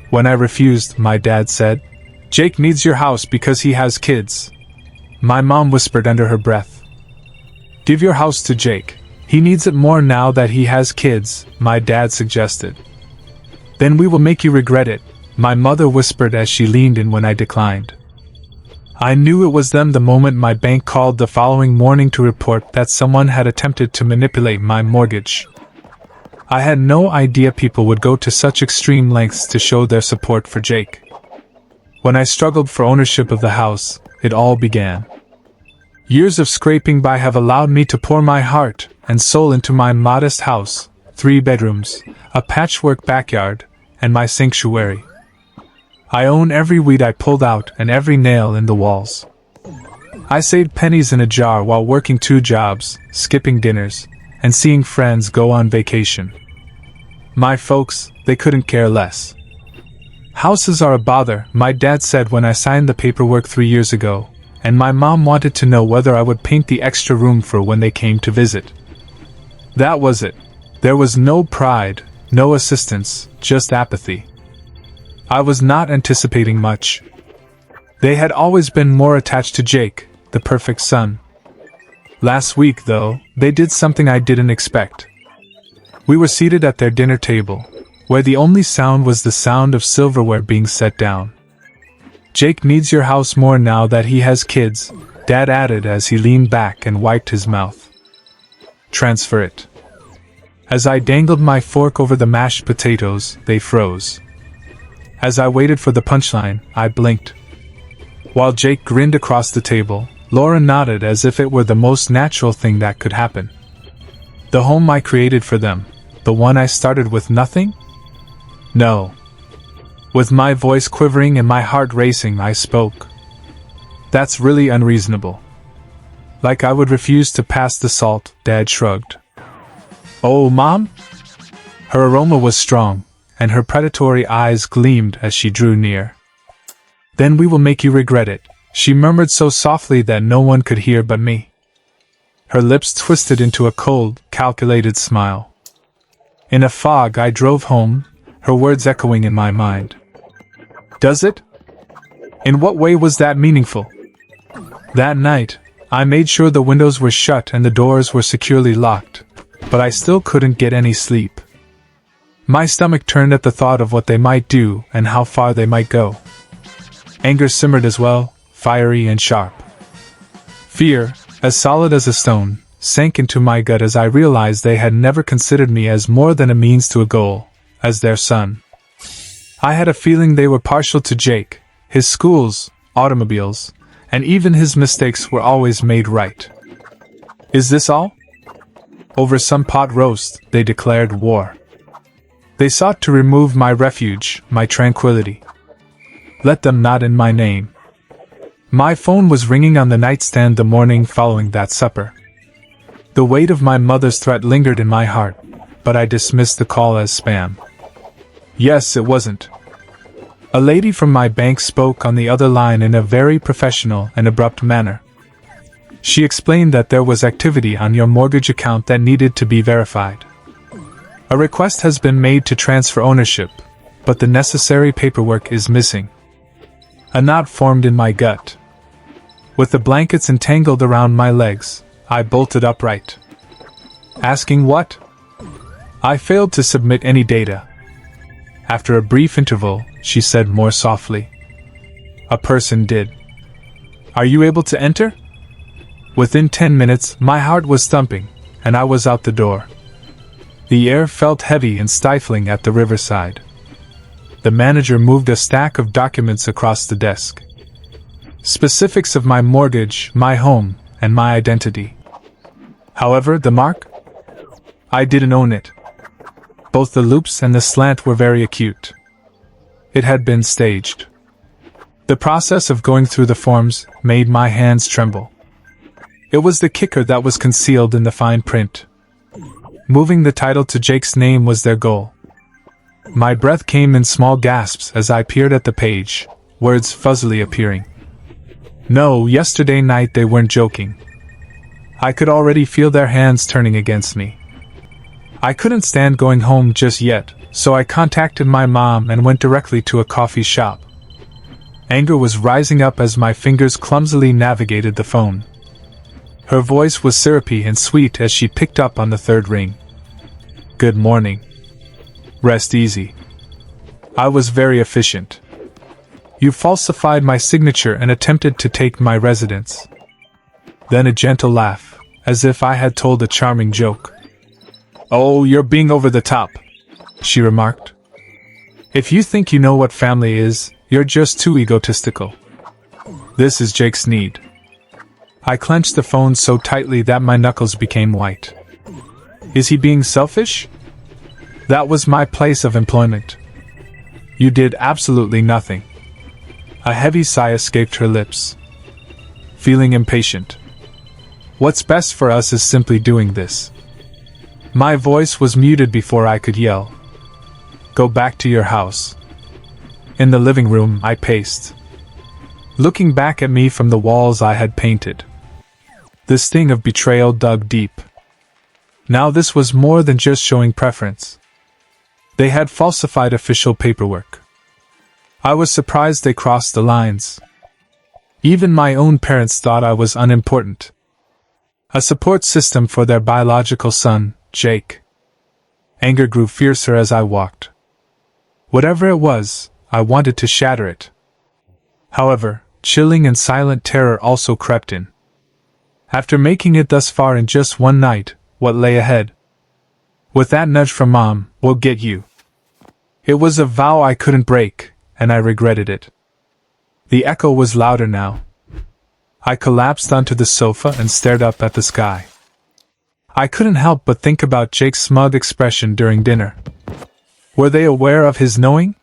When I refused, my dad said, "Jake needs your house because he has kids." My mom whispered under her breath, "Give your house to Jake. He needs it more now that he has kids," my dad suggested. "Then we will make you regret it," my mother whispered as she leaned in when I declined. I knew it was them the moment my bank called the following morning to report that someone had attempted to manipulate my mortgage. I had no idea people would go to such extreme lengths to show their support for Jake. When I struggled for ownership of the house, it all began. Years of scraping by have allowed me to pour my heart and soul into my modest house, 3 bedrooms, a patchwork backyard, and my sanctuary. I own every weed I pulled out and every nail in the walls. I saved pennies in a jar while working 2 jobs, skipping dinners, and seeing friends go on vacation. My folks, they couldn't care less. "Houses are a bother," my dad said when I signed the paperwork 3 years ago, and my mom wanted to know whether I would paint the extra room for when they came to visit. That was it. There was no pride, no assistance, just apathy. I was not anticipating much. They had always been more attached to Jake, the perfect son. Last week, though, they did something I didn't expect. We were seated at their dinner table, where the only sound was the sound of silverware being set down. "Jake needs your house more now that he has kids," Dad added as he leaned back and wiped his mouth. "Transfer it." As I dangled my fork over the mashed potatoes, they froze. As I waited for the punchline, I blinked. While Jake grinned across the table, Laura nodded as if it were the most natural thing that could happen. The home I created for them, the one I started with nothing? No. With my voice quivering and my heart racing, I spoke. "That's really unreasonable." Like I would refuse to pass the salt, Dad shrugged. "Oh, Mom?" Her aroma was strong, and her predatory eyes gleamed as she drew near. "Then we will make you regret it," she murmured so softly that no one could hear but me. Her lips twisted into a cold, calculated smile. In a fog I drove home, her words echoing in my mind. "Does it? In what way was that meaningful?" That night, I made sure the windows were shut and the doors were securely locked, but I still couldn't get any sleep. My stomach turned at the thought of what they might do and how far they might go. Anger simmered as well, fiery and sharp. Fear, as solid as a stone, sank into my gut as I realized they had never considered me as more than a means to a goal, as their son. I had a feeling they were partial to Jake, his schools, automobiles, and even his mistakes were always made right. Is this all? Over some pot roast, they declared war. They sought to remove my refuge, my tranquility. Let them not in my name. My phone was ringing on the nightstand the morning following that supper. The weight of my mother's threat lingered in my heart, but I dismissed the call as spam. Yes, it wasn't. A lady from my bank spoke on the other line in a very professional and abrupt manner. She explained that there was activity on your mortgage account that needed to be verified. A request has been made to transfer ownership, but the necessary paperwork is missing. A knot formed in my gut. With the blankets entangled around my legs, I bolted upright. Asking what? I failed to submit any data. After a brief interval, she said more softly. A person did. Are you able to enter? Within 10 minutes, my heart was thumping, and I was out the door. The air felt heavy and stifling at the riverside. The manager moved a stack of documents across the desk. Specifics of my mortgage, my home, and my identity. However, the mark? I didn't own it. Both the loops and the slant were very acute. It had been staged. The process of going through the forms made my hands tremble. It was the kicker that was concealed in the fine print. Moving the title to Jake's name was their goal. My breath came in small gasps as I peered at the page, words fuzzily appearing. No, yesterday night they weren't joking. I could already feel their hands turning against me. I couldn't stand going home just yet, so I contacted my mom and went directly to a coffee shop. Anger was rising up as my fingers clumsily navigated the phone. Her voice was syrupy and sweet as she picked up on the third ring. "Good morning. Rest easy. I was very efficient. You falsified my signature and attempted to take my residence." Then a gentle laugh, as if I had told a charming joke. "Oh, you're being over the top," she remarked. "If you think you know what family is, you're just too egotistical. This is Jake's need." I clenched the phone so tightly that my knuckles became white. Is he being selfish? That was my place of employment. You did absolutely nothing. A heavy sigh escaped her lips. Feeling impatient. What's best for us is simply doing this. My voice was muted before I could yell. Go back to your house. In the living room, I paced, looking back at me from the walls I had painted. The sting of betrayal dug deep. Now this was more than just showing preference. They had falsified official paperwork. I was surprised they crossed the lines. Even my own parents thought I was unimportant. A support system for their biological son, Jake. Anger grew fiercer as I walked. Whatever it was, I wanted to shatter it. However, chilling and silent terror also crept in. After making it thus far in just one night, what lay ahead? With that nudge from Mom, we'll get you. It was a vow I couldn't break, and I regretted it. The echo was louder now. I collapsed onto the sofa and stared up at the sky. I couldn't help but think about Jake's smug expression during dinner. Were they aware of his knowing?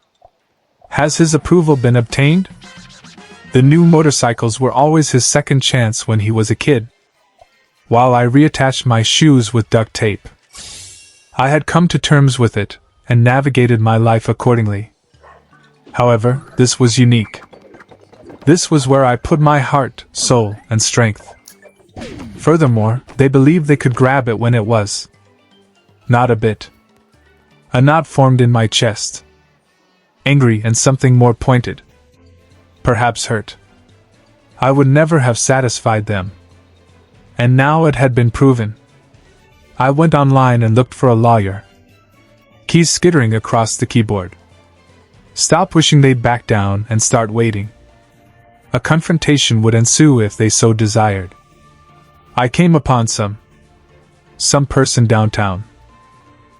Has his approval been obtained? The new motorcycles were always his second chance when he was a kid. While I reattached my shoes with duct tape, I had come to terms with it and navigated my life accordingly. However, this was unique. This was where I put my heart, soul, and strength. Furthermore, they believed they could grab it when it was. Not a bit. A knot formed in my chest. Angry and something more pointed. Perhaps hurt. I would never have satisfied them. And now it had been proven. I went online and looked for a lawyer. Keys skittering across the keyboard. Stop wishing they'd back down and start waiting. A confrontation would ensue if they so desired. I came upon some person downtown.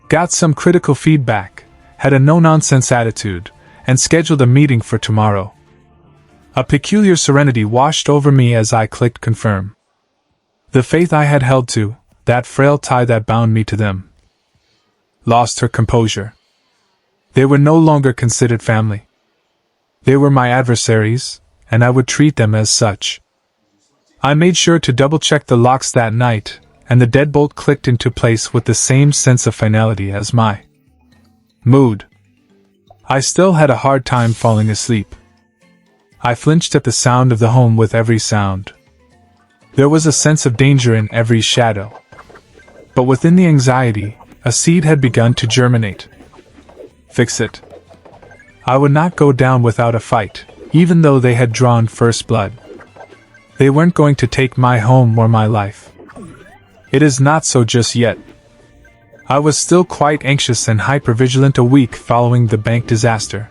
Got some critical feedback, had a no-nonsense attitude, and scheduled a meeting for tomorrow. A peculiar serenity washed over me as I clicked confirm. The faith I had held to, that frail tie that bound me to them, lost her composure. They were no longer considered family. They were my adversaries, and I would treat them as such. I made sure to double-check the locks that night, and the deadbolt clicked into place with the same sense of finality as my mood. I still had a hard time falling asleep. I flinched at the sound of the home with every sound. There was a sense of danger in every shadow. But within the anxiety, a seed had begun to germinate. Fix it. I would not go down without a fight, even though they had drawn first blood. They weren't going to take my home or my life. It is not so just yet. I was still quite anxious and hypervigilant a week following the bank disaster.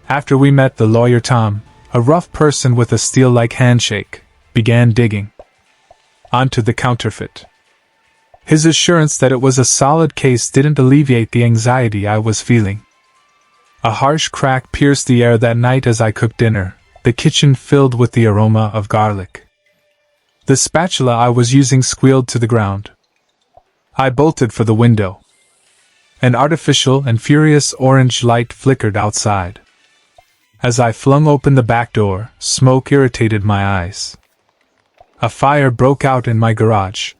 After we met, the lawyer Tom, a rough person with a steel-like handshake, began digging onto the counterfeit. His assurance that it was a solid case didn't alleviate the anxiety I was feeling. A harsh crack pierced the air that night as I cooked dinner, the kitchen filled with the aroma of garlic. The spatula I was using squealed to the ground. I bolted for the window. An artificial and furious orange light flickered outside. As I flung open the back door, smoke irritated my eyes. A fire broke out in my garage.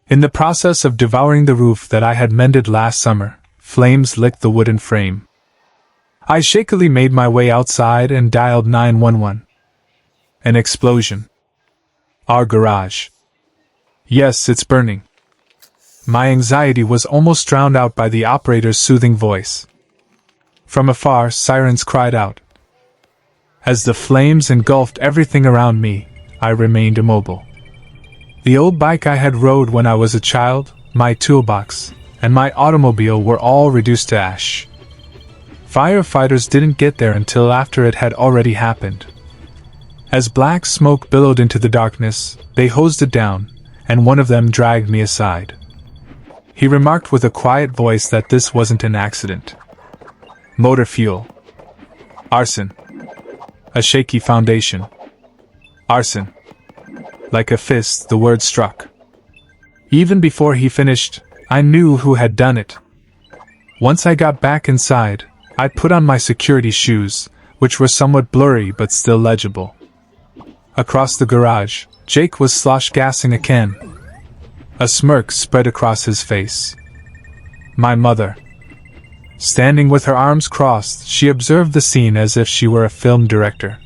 In the process of devouring the roof that I had mended last summer, flames licked the wooden frame. I shakily made my way outside and dialed 911. An explosion. Our garage. Yes, it's burning. my anxiety was almost drowned out by the operator's soothing voice. From afar, sirens cried out. As the flames engulfed everything around me, I remained immobile. The old bike I had rode when I was a child, my toolbox, and my automobile were all reduced to ash. Firefighters didn't get there until after it had already happened. As black smoke billowed into the darkness, they hosed it down, and one of them dragged me aside. He remarked with a quiet voice that this wasn't an accident. Motor fuel. Arson. A shaky foundation. Arson. Like a fist, the word struck. Even before he finished, I knew who had done it. Once I got back inside, I put on my security shoes, which were somewhat blurry but still legible. Across the garage, Jake was slosh-gassing a can. A smirk spread across his face. My mother. Standing with her arms crossed, she observed the scene as if she were a film director.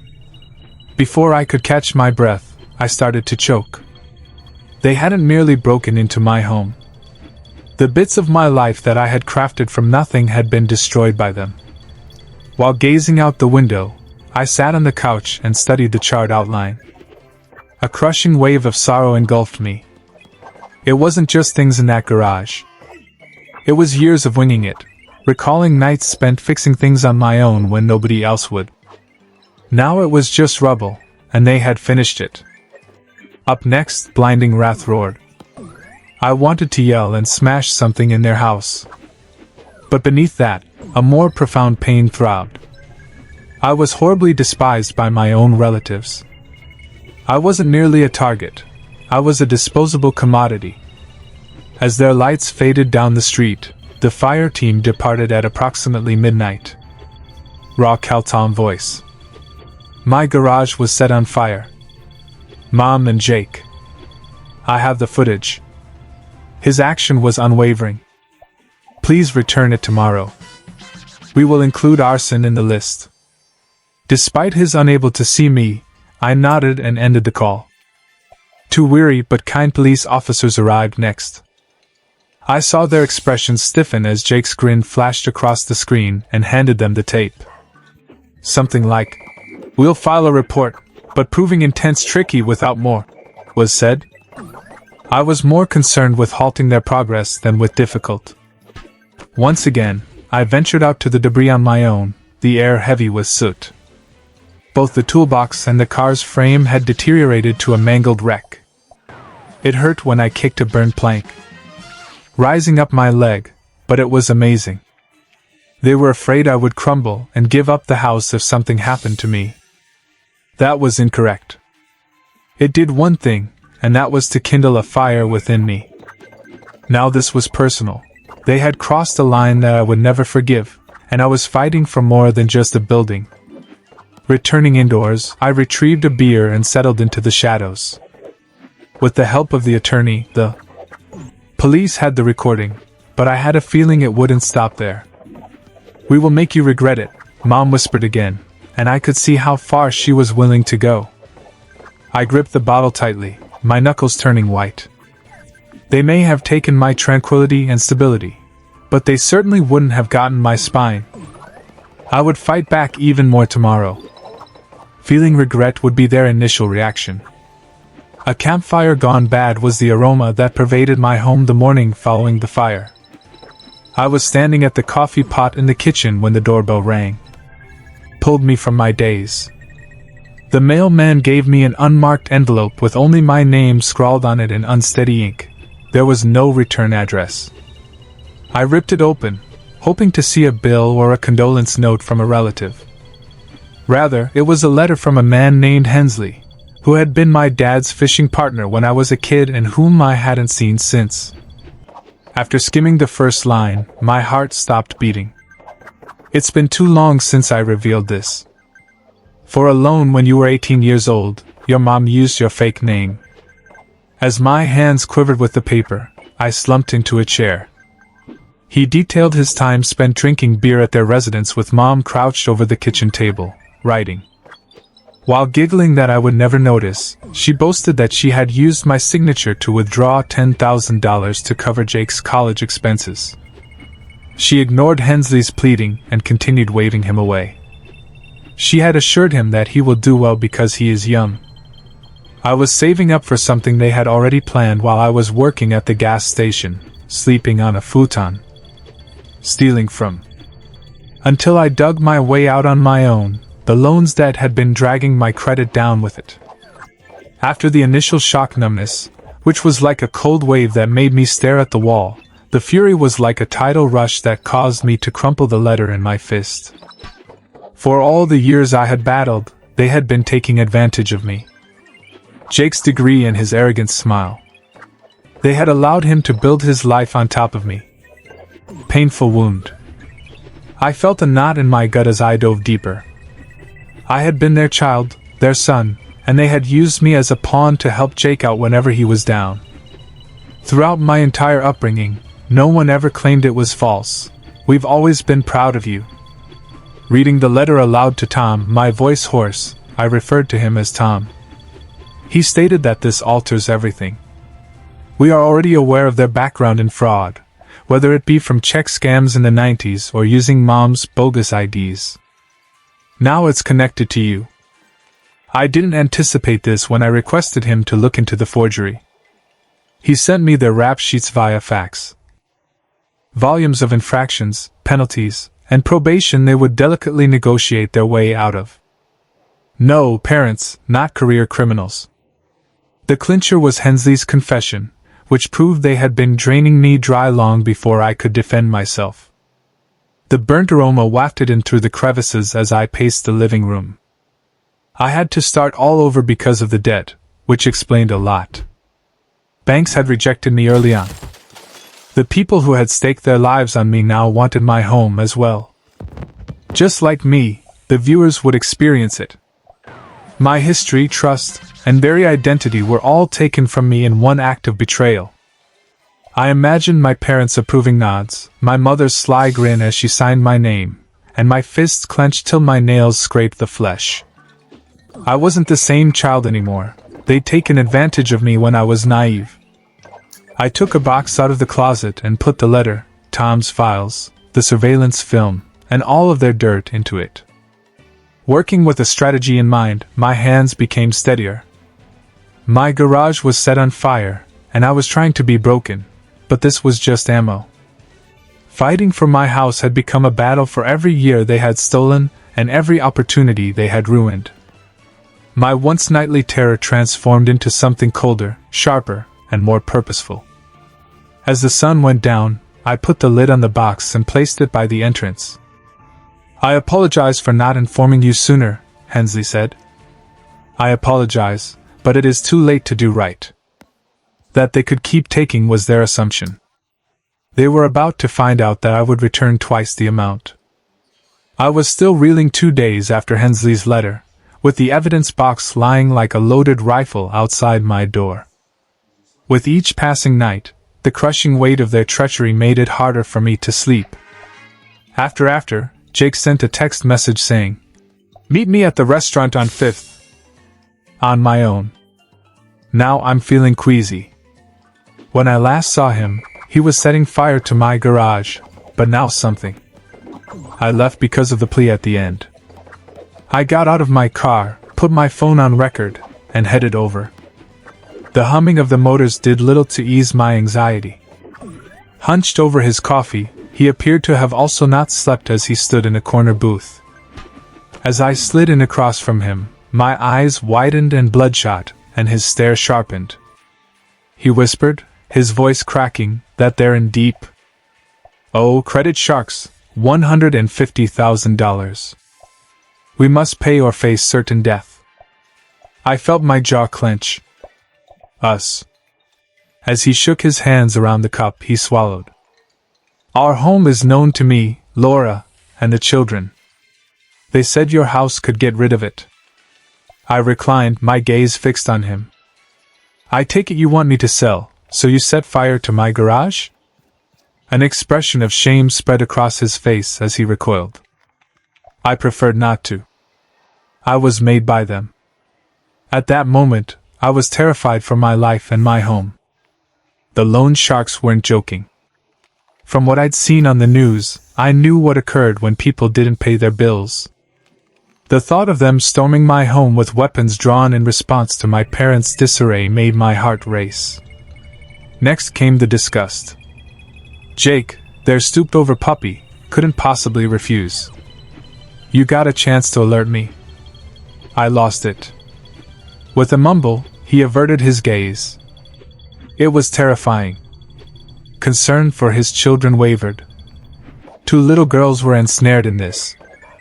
Before I could catch my breath, I started to choke. They hadn't merely broken into my home. The bits of my life that I had crafted from nothing had been destroyed by them. While gazing out the window, I sat on the couch and studied the charred outline. A crushing wave of sorrow engulfed me. It wasn't just things in that garage. It was years of winging it, recalling nights spent fixing things on my own when nobody else would. Now it was just rubble, and they had finished it. Up next, blinding wrath roared. I wanted to yell and smash something in their house. But beneath that, a more profound pain throbbed. I was horribly despised by my own relatives. I wasn't merely a target. I was a disposable commodity. As their lights faded down the street, the fire team departed at approximately midnight. Raw Calton voice. My garage was set on fire. Mom and Jake. I have the footage. His action was unwavering. Please return it tomorrow. We will include arson in the list. Despite his unable to see me, I nodded and ended the call. Two weary but kind police officers arrived next. I saw their expressions stiffen as Jake's grin flashed across the screen and handed them the tape. Something like, "We'll file a report, but proving intent's tricky without more," was said. I was more concerned with halting their progress than with difficult. Once again, I ventured out to the debris on my own, the air heavy with soot. Both the toolbox and the car's frame had deteriorated to a mangled wreck. It hurt when I kicked a burned plank, rising up my leg, but it was amazing. They were afraid I would crumble and give up the house if something happened to me. That was incorrect. It did one thing, and that was to kindle a fire within me. Now this was personal. They had crossed a line that I would never forgive, and I was fighting for more than just a building. Returning indoors, I retrieved a beer and settled into the shadows. With the help of the attorney, the police had the recording, but I had a feeling it wouldn't stop there. "We will make you regret it," Mom whispered again, and I could see how far she was willing to go. I gripped the bottle tightly, my knuckles turning white. They may have taken my tranquility and stability, but they certainly wouldn't have gotten my spine. I would fight back even more tomorrow. Feeling regret would be their initial reaction. A campfire gone bad was the aroma that pervaded my home the morning following the fire. I was standing at the coffee pot in the kitchen when the doorbell rang. Pulled me from my daze. The mailman gave me an unmarked envelope with only my name scrawled on it in unsteady ink. There was no return address. I ripped it open, hoping to see a bill or a condolence note from a relative. Rather, it was a letter from a man named Hensley, who had been my dad's fishing partner when I was a kid and whom I hadn't seen since. After skimming the first line, my heart stopped beating. It's been too long since I revealed this. For a loan when you were 18 years old, your mom used your fake name. As my hands quivered with the paper, I slumped into a chair. He detailed his time spent drinking beer at their residence with Mom crouched over the kitchen table, writing. While giggling that I would never notice, she boasted that she had used my signature to withdraw $10,000 to cover Jake's college expenses. She ignored Hensley's pleading and continued waving him away. She had assured him that he will do well because he is young. I was saving up for something they had already planned while I was working at the gas station, sleeping on a futon. Stealing from. Until I dug my way out on my own, the loans that had been dragging my credit down with it. After the initial shock numbness, which was like a cold wave that made me stare at the wall, the fury was like a tidal rush that caused me to crumple the letter in my fist. For all the years I had battled, they had been taking advantage of me. Jake's degree and his arrogant smile. They had allowed him to build his life on top of me. Painful wound. I felt a knot in my gut as I dove deeper. I had been their child, their son, and they had used me as a pawn to help Jake out whenever he was down. Throughout my entire upbringing, no one ever claimed it was false. We've always been proud of you. Reading the letter aloud to Tom, my voice hoarse, I referred to him as Tom. He stated that this alters everything. We are already aware of their background in fraud, whether it be from check scams in the 90s or using mom's bogus IDs. Now it's connected to you. I didn't anticipate this when I requested him to look into the forgery. He sent me their rap sheets via fax. Volumes of infractions, penalties, and probation they would delicately negotiate their way out of. No, parents, not career criminals. The clincher was Hensley's confession, which proved they had been draining me dry long before I could defend myself. The burnt aroma wafted in through the crevices as I paced the living room. I had to start all over because of the debt, which explained a lot. Banks had rejected me early on. The people who had staked their lives on me now wanted my home as well. Just like me, the viewers would experience it. My history, trust, and very identity were all taken from me in one act of betrayal. I imagined my parents' approving nods, my mother's sly grin as she signed my name, and my fists clenched till my nails scraped the flesh. I wasn't the same child anymore. They'd taken advantage of me when I was naive. I took a box out of the closet and put the letter, Tom's files, the surveillance film, and all of their dirt into it. Working with a strategy in mind, my hands became steadier. My garage was set on fire, and I was trying to be broken. But this was just ammo. Fighting for my house had become a battle for every year they had stolen and every opportunity they had ruined. My once nightly terror transformed into something colder, sharper, and more purposeful. As the sun went down, I put the lid on the box and placed it by the entrance. I apologize for not informing you sooner, Hensley said. I apologize, but it is too late to do right. That they could keep taking was their assumption. They were about to find out that I would return twice the amount. I was still reeling 2 days after Hensley's letter, with the evidence box lying like a loaded rifle outside my door. With each passing night, the crushing weight of their treachery made it harder for me to sleep. After, Jake sent a text message saying, "Meet me at the restaurant on 5th. On my own. Now I'm feeling queasy. When I last saw him, he was setting fire to my garage, but now something. I left because of the plea at the end. I got out of my car, put my phone on record, and headed over. The humming of the motors did little to ease my anxiety. Hunched over his coffee, he appeared to have also not slept as he stood in a corner booth. As I slid in across from him, my eyes widened and bloodshot, and his stare sharpened. He whispered, his voice cracking, that they're in deep. Oh, credit sharks, $150,000. We must pay or face certain death. I felt my jaw clench. Us. As he shook his hands around the cup, he swallowed. Our home is known to me, Laura, and the children. They said your house could get rid of it. I reclined, my gaze fixed on him. I take it you want me to sell, so you set fire to my garage? An expression of shame spread across his face as he recoiled. I preferred not to. I was made by them. At that moment, I was terrified for my life and my home. The loan sharks weren't joking. From what I'd seen on the news, I knew what occurred when people didn't pay their bills. The thought of them storming my home with weapons drawn in response to my parents' disarray made my heart race. Next came the disgust. Jake, their stooped-over puppy, couldn't possibly refuse. You got a chance to alert me. I lost it. With a mumble, he averted his gaze. It was terrifying. Concern for his children wavered. 2 little girls were ensnared in this,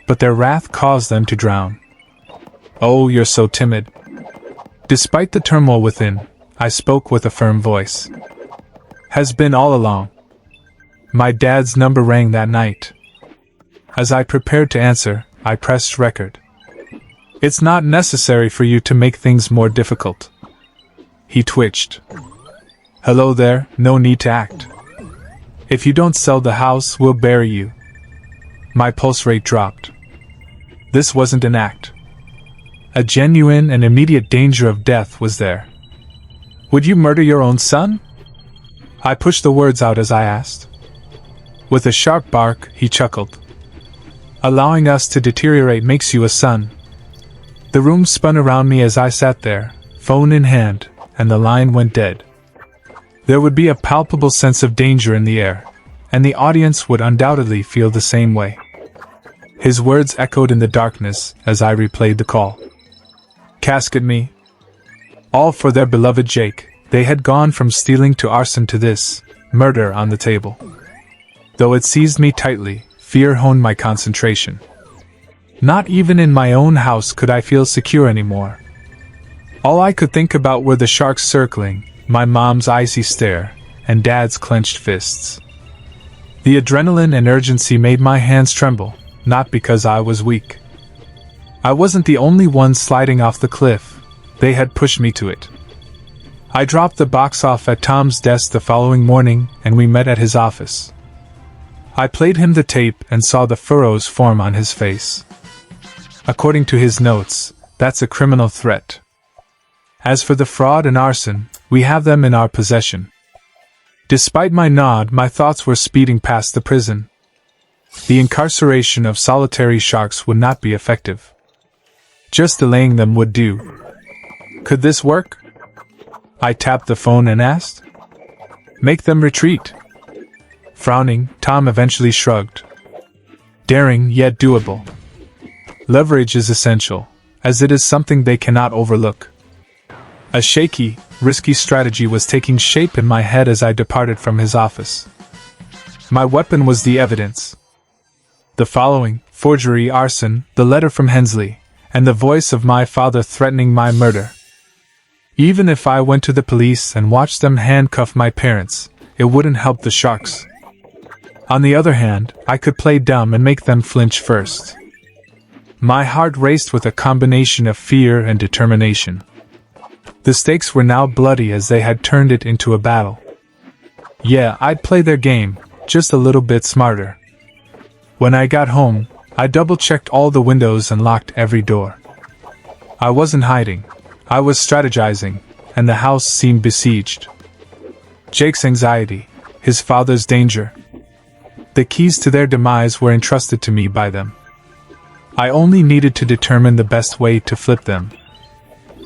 but their wrath caused them to drown. Oh, you're so timid. Despite the turmoil within, I spoke with a firm voice. Has been all along. My dad's number rang that night. As I prepared to answer, I pressed record. It's not necessary for you to make things more difficult. He twitched. Hello there, no need to act. If you don't sell the house, we'll bury you. My pulse rate dropped. This wasn't an act. A genuine and immediate danger of death was there. Would you murder your own son? I pushed the words out as I asked. With a sharp bark, he chuckled. Allowing us to deteriorate makes you a son. The room spun around me as I sat there, phone in hand, and the line went dead. There would be a palpable sense of danger in the air, and the audience would undoubtedly feel the same way. His words echoed in the darkness as I replayed the call. Casket me. All for their beloved Jake. They had gone from stealing to arson to this, murder on the table. Though it seized me tightly, fear honed my concentration. Not even in my own house could I feel secure anymore. All I could think about were the sharks circling, my mom's icy stare, and Dad's clenched fists. The adrenaline and urgency made my hands tremble, not because I was weak. I wasn't the only one sliding off the cliff. They had pushed me to it. I dropped the box off at Tom's desk the following morning, and we met at his office. I played him the tape and saw the furrows form on his face. According to his notes, that's a criminal threat. As for the fraud and arson, we have them in our possession. Despite my nod, my thoughts were speeding past the prison. The incarceration of solitary sharks would not be effective. Just delaying them would do. Could this work? I tapped the phone and asked. Make them retreat. Frowning, Tom eventually shrugged. Daring yet doable. Leverage is essential, as it is something they cannot overlook. A shaky, risky strategy was taking shape in my head as I departed from his office. My weapon was the evidence. The following: forgery, arson, the letter from Hensley, and the voice of my father threatening my murder. Even if I went to the police and watched them handcuff my parents, it wouldn't help the sharks. On the other hand, I could play dumb and make them flinch first. My heart raced with a combination of fear and determination. The stakes were now bloody as they had turned it into a battle. Yeah, I'd play their game, just a little bit smarter. When I got home, I double-checked all the windows and locked every door. I wasn't hiding. I was strategizing, and the house seemed besieged. Jake's anxiety, his father's danger. The keys to their demise were entrusted to me by them. I only needed to determine the best way to flip them.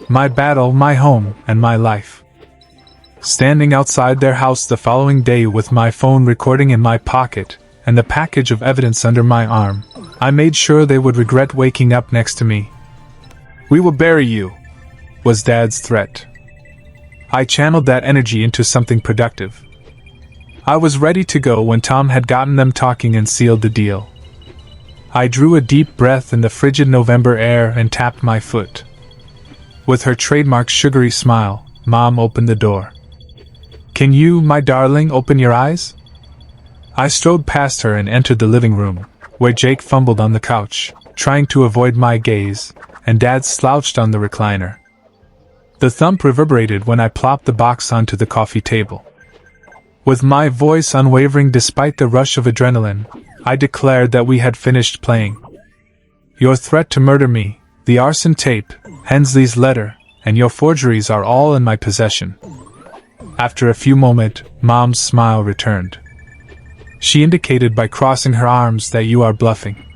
My battle, my home, and my life. Standing outside their house the following day with my phone recording in my pocket and the package of evidence under my arm, I made sure they would regret waking up next to me. "We will bury you," was Dad's threat. I channeled that energy into something productive. I was ready to go when Tom had gotten them talking and sealed the deal. I drew a deep breath in the frigid November air and tapped my foot. With her trademark sugary smile, Mom opened the door. "Can you, my darling, open your eyes?" I strode past her and entered the living room, where Jake fumbled on the couch, trying to avoid my gaze, and Dad slouched on the recliner. The thump reverberated when I plopped the box onto the coffee table. With my voice unwavering despite the rush of adrenaline, I declared that we had finished playing. Your threat to murder me, the arson tape, Hensley's letter, and your forgeries are all in my possession. After a few moments, Mom's smile returned. She indicated by crossing her arms that you are bluffing.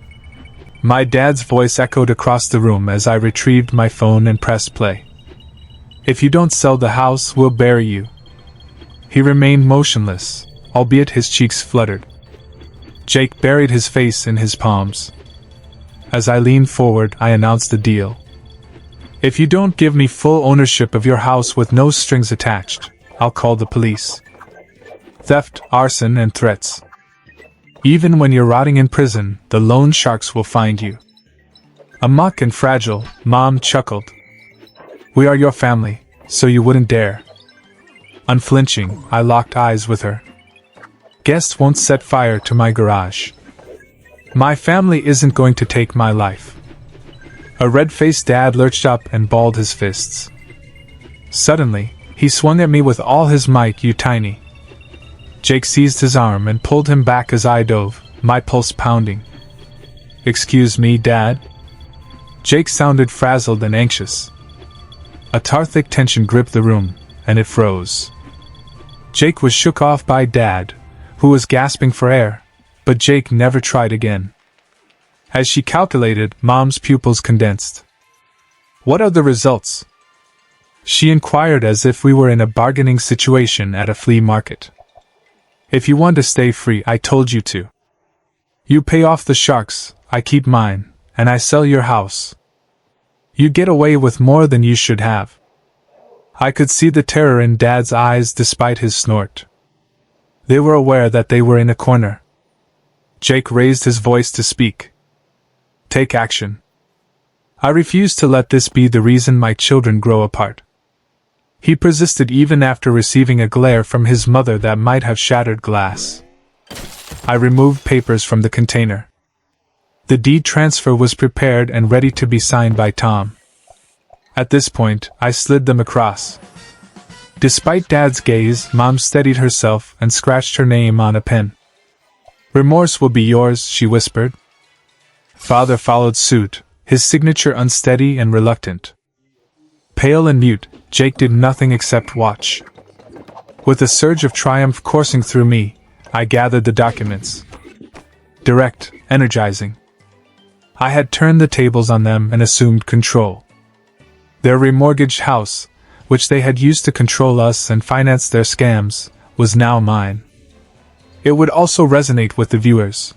My dad's voice echoed across the room as I retrieved my phone and pressed play. If you don't sell the house, we'll bury you. He remained motionless, albeit his cheeks fluttered. Jake buried his face in his palms. As I leaned forward, I announced the deal. If you don't give me full ownership of your house with no strings attached, I'll call the police. Theft, arson, and threats. Even when you're rotting in prison, the loan sharks will find you. Amok and fragile, Mom chuckled. We are your family, so you wouldn't dare. Unflinching, I locked eyes with her. Guests won't set fire to my garage. My family isn't going to take my life. A red-faced dad lurched up and balled his fists. Suddenly, he swung at me with all his might. You tiny. Jake seized his arm and pulled him back as I dove, my pulse pounding. Excuse me, Dad? Jake sounded frazzled and anxious. A terrific tension gripped the room, and it froze. Jake was shook off by Dad, who was gasping for air, but Jake never tried again. As she calculated, Mom's pupils condensed. What are the results? She inquired as if we were in a bargaining situation at a flea market. If you want to stay free, I told you to. You pay off the sharks, I keep mine, and I sell your house. You get away with more than you should have. I could see the terror in Dad's eyes despite his snort. They were aware that they were in a corner. Jake raised his voice to speak. Take action. I refuse to let this be the reason my children grow apart. He persisted even after receiving a glare from his mother that might have shattered glass. I removed papers from the container. The deed transfer was prepared and ready to be signed by Tom. At this point, I slid them across. Despite Dad's gaze, Mom steadied herself and scratched her name on a pen. Remorse will be yours, she whispered. Father followed suit, his signature unsteady and reluctant. Pale and mute, Jake did nothing except watch. With a surge of triumph coursing through me, I gathered the documents. Direct, energizing. I had turned the tables on them and assumed control. Their remortgaged house, which they had used to control us and finance their scams, was now mine. It would also resonate with the viewers.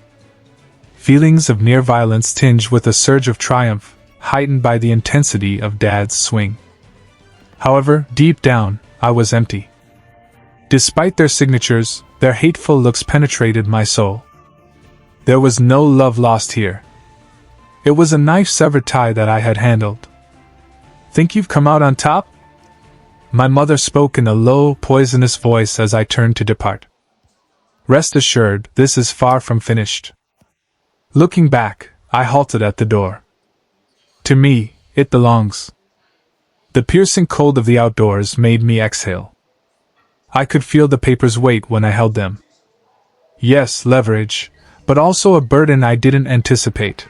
Feelings of near violence tinged with a surge of triumph, heightened by the intensity of Dad's swing. However, deep down, I was empty. Despite their signatures, their hateful looks penetrated my soul. There was no love lost here. It was a knife-severed tie that I had handled. Think you've come out on top? My mother spoke in a low, poisonous voice as I turned to depart. Rest assured, this is far from finished. Looking back, I halted at the door. To me, it belongs. The piercing cold of the outdoors made me exhale. I could feel the paper's weight when I held them. Yes, leverage, but also a burden I didn't anticipate.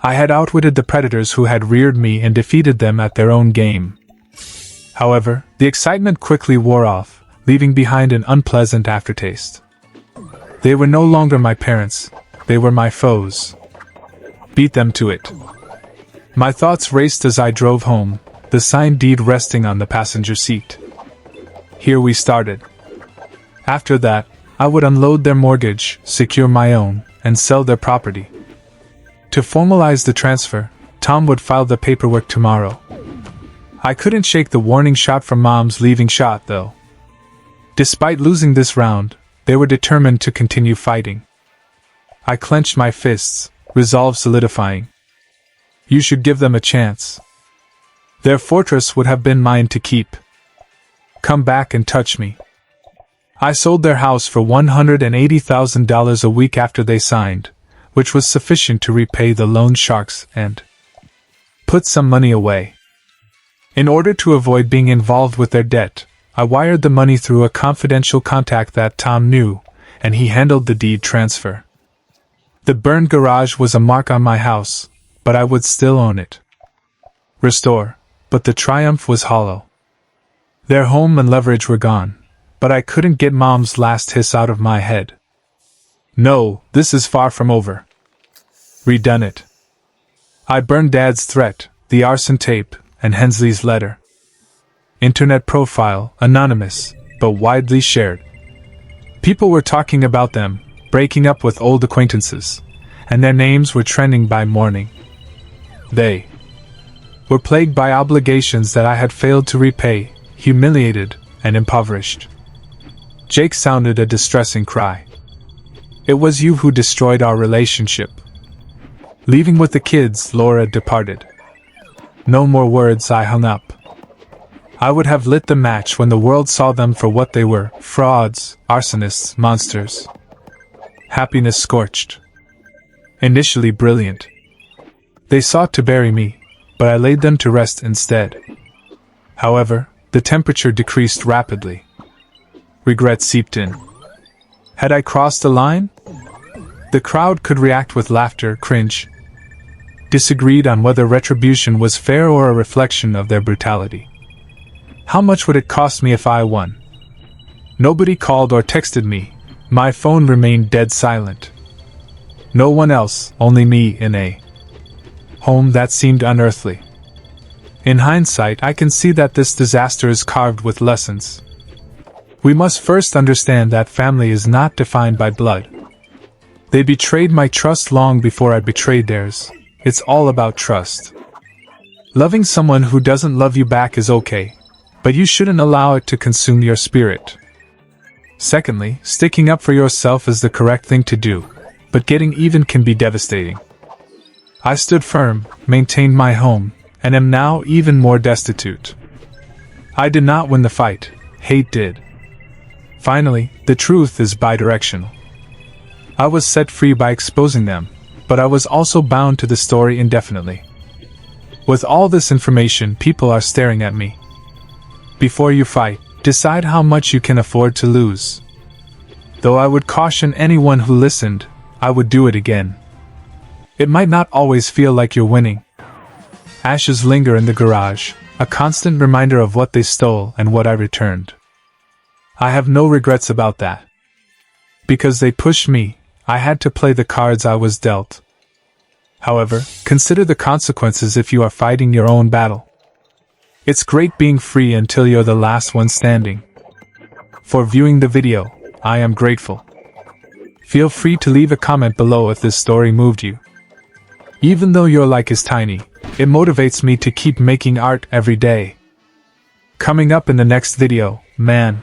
I had outwitted the predators who had reared me and defeated them at their own game. However, the excitement quickly wore off, leaving behind an unpleasant aftertaste. They were no longer my parents, they were my foes. Beat them to it. My thoughts raced as I drove home, the signed deed resting on the passenger seat. Here we started. After that, I would unload their mortgage, secure my own, and sell their property. To formalize the transfer, Tom would file the paperwork tomorrow. I couldn't shake the warning shot from Mom's leaving shot, though. Despite losing this round, they were determined to continue fighting. I clenched my fists, resolve solidifying. You should give them a chance. Their fortress would have been mine to keep. Come back and touch me. I sold their house for $180,000 a week after they signed, which was sufficient to repay the loan sharks and put some money away. In order to avoid being involved with their debt, I wired the money through a confidential contact that Tom knew, and he handled the deed transfer. The burned garage was a mark on my house, but I would still own it. Restore, but the triumph was hollow. Their home and leverage were gone, but I couldn't get Mom's last hiss out of my head. No, this is far from over. Redone it. I burned Dad's threat, the arson tape, and Hensley's letter. Internet profile, anonymous, but widely shared. People were talking about them, breaking up with old acquaintances, and their names were trending by morning. They were plagued by obligations that I had failed to repay, humiliated and impoverished. Jake sounded a distressing cry. It was you who destroyed our relationship. Leaving with the kids, Laura departed. No more words, I hung up. I would have lit the match when the world saw them for what they were, frauds, arsonists, monsters. Happiness scorched. Initially brilliant. They sought to bury me, but I laid them to rest instead. However, the temperature decreased rapidly. Regret seeped in. Had I crossed the line? The crowd could react with laughter, cringe. Disagreed on whether retribution was fair or a reflection of their brutality. How much would it cost me if I won? Nobody called or texted me. My phone remained dead silent. No one else, only me in a home that seemed unearthly. In hindsight, I can see that this disaster is carved with lessons. We must first understand that family is not defined by blood. They betrayed my trust long before I betrayed theirs. It's all about trust. Loving someone who doesn't love you back is okay, but you shouldn't allow it to consume your spirit. Secondly, sticking up for yourself is the correct thing to do, but getting even can be devastating. I stood firm, maintained my home, and am now even more destitute. I did not win the fight, hate did. Finally, the truth is bidirectional. I was set free by exposing them, but I was also bound to the story indefinitely. With all this information, people are staring at me. Before you fight, decide how much you can afford to lose. Though I would caution anyone who listened, I would do it again. It might not always feel like you're winning. Ashes linger in the garage, a constant reminder of what they stole and what I returned. I have no regrets about that. Because they pushed me, I had to play the cards I was dealt. However, consider the consequences if you are fighting your own battle. It's great being free until you're the last one standing. For viewing the video, I am grateful. Feel free to leave a comment below if this story moved you. Even though your like is tiny, it motivates me to keep making art every day. Coming up in the next video, man.